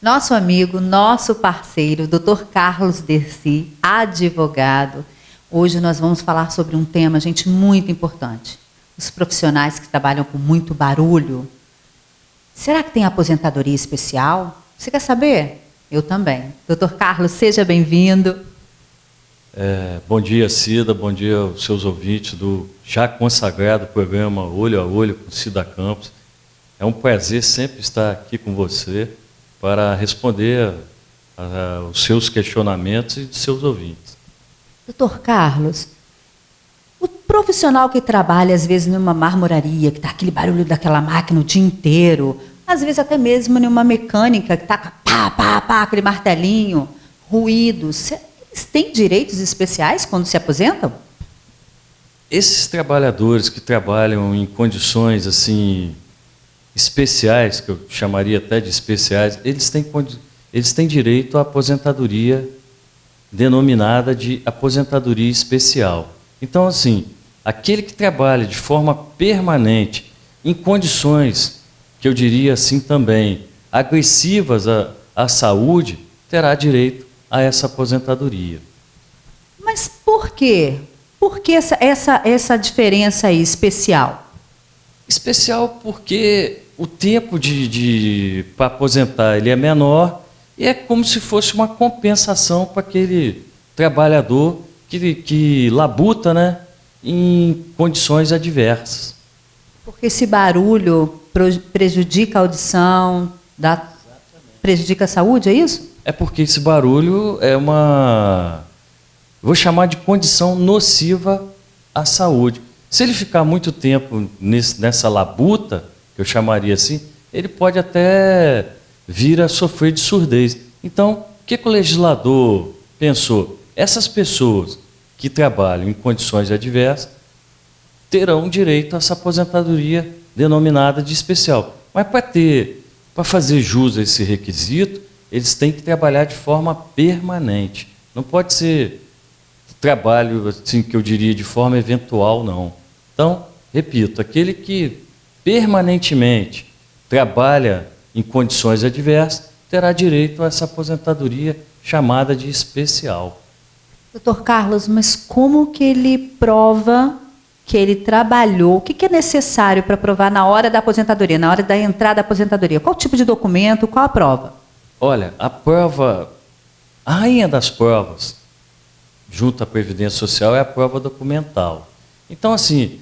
Nosso amigo, nosso parceiro, Dr. Carlos Dercy, advogado. Hoje nós vamos falar sobre um tema, gente, muito importante. Os profissionais que trabalham com muito barulho. Será que tem aposentadoria especial? Você quer saber? Eu também. Dr. Carlos, seja bem-vindo. Bom dia, Cida, bom dia aos seus ouvintes do já consagrado programa Olho a Olho com Cida Campos. É um prazer sempre estar aqui com você para responder aos seus questionamentos e dos seus ouvintes. Dr. Carlos, o profissional que trabalha, às vezes, numa marmoraria, que está aquele barulho daquela máquina o dia inteiro, às vezes até mesmo numa mecânica, que está pá, pá, pá, aquele martelinho, ruídos, eles têm direitos especiais quando se aposentam? Esses trabalhadores que trabalham em condições assim especiais, que eu chamaria até de especiais, eles têm direito à aposentadoria denominada de aposentadoria especial. Então, assim, aquele que trabalha de forma permanente, em condições, que eu diria assim também, agressivas à saúde, terá direito a essa aposentadoria. Mas por quê? Por que essa diferença aí especial? Especial porque o tempo para aposentar ele é menor e é como se fosse uma compensação para aquele trabalhador que labuta, né, em condições adversas. Porque esse barulho prejudica a audição, prejudica a saúde, é isso? É porque esse barulho é vou chamar de condição nociva à saúde. Se ele ficar muito tempo nessa labuta, que eu chamaria assim, ele pode até vir a sofrer de surdez. Então, o que o legislador pensou? Essas pessoas que trabalham em condições adversas terão direito a essa aposentadoria denominada de especial. Mas para fazer jus a esse requisito, eles têm que trabalhar de forma permanente. Não pode ser trabalho, assim, que eu diria, de forma eventual, não. Então, repito, aquele que permanentemente trabalha em condições adversas terá direito a essa aposentadoria chamada de especial. Dr. Carlos, mas como que ele prova que ele trabalhou? O que é necessário para provar na hora da aposentadoria, na hora da entrada da aposentadoria? Qual tipo de documento, qual a prova? Olha, a rainha das provas, junto à Previdência Social, é a prova documental. Então, assim,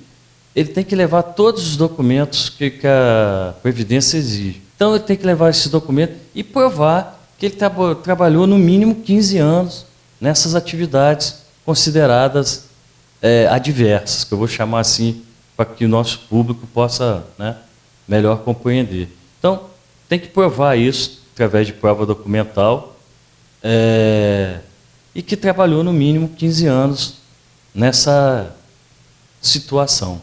ele tem que levar todos os documentos que a Previdência exige. Então, ele tem que levar esses documentos e provar que ele trabalhou no mínimo 15 anos nessas atividades consideradas adversas, que eu vou chamar assim, para que o nosso público possa, né, melhor compreender. Então, tem que provar isso através de prova documental e que trabalhou no mínimo 15 anos nessa situação.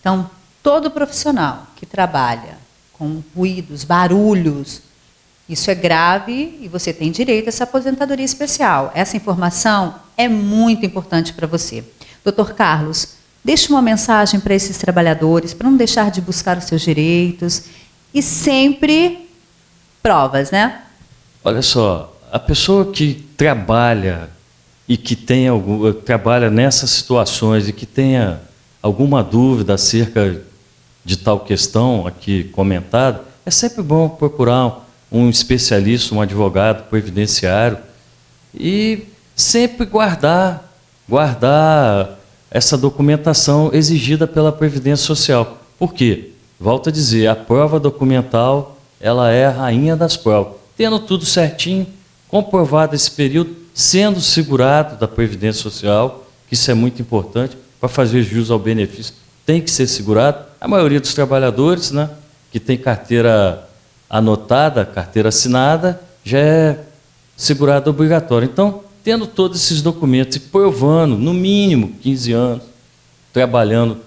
Então, todo profissional que trabalha com ruídos, barulhos, isso é grave e você tem direito a essa aposentadoria especial. Essa informação é muito importante para você. Dr. Carlos, deixe uma mensagem para esses trabalhadores, para não deixar de buscar os seus direitos e sempre provas, né? Olha só, a pessoa que trabalha e que trabalha nessas situações e que tenha alguma dúvida acerca de tal questão aqui comentada, é sempre bom procurar um especialista, um advogado previdenciário e sempre guardar essa documentação exigida pela Previdência Social. Por quê? Volto a dizer, a prova documental ela é a rainha das provas. Tendo tudo certinho, comprovado esse período, sendo segurado da Previdência Social, que isso é muito importante, para fazer jus ao benefício, tem que ser segurado. A maioria dos trabalhadores, né, que tem carteira anotada, carteira assinada, já é segurado obrigatório. Então, tendo todos esses documentos e provando, no mínimo, 15 anos, trabalhando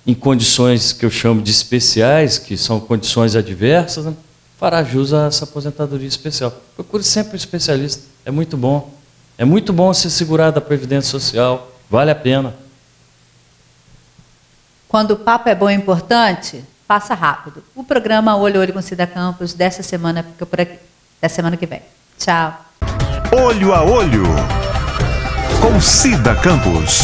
em condições que eu chamo de especiais, que são condições adversas, né, fará jus a essa aposentadoria especial. Procure sempre um especialista, é muito bom. É muito bom ser segurado da Previdência Social, vale a pena. Quando o papo é bom e importante, passa rápido. O programa Olho a Olho com Cida Campos dessa semana fica por aqui. Até semana que vem. Tchau. Olho a Olho com Cida Campos.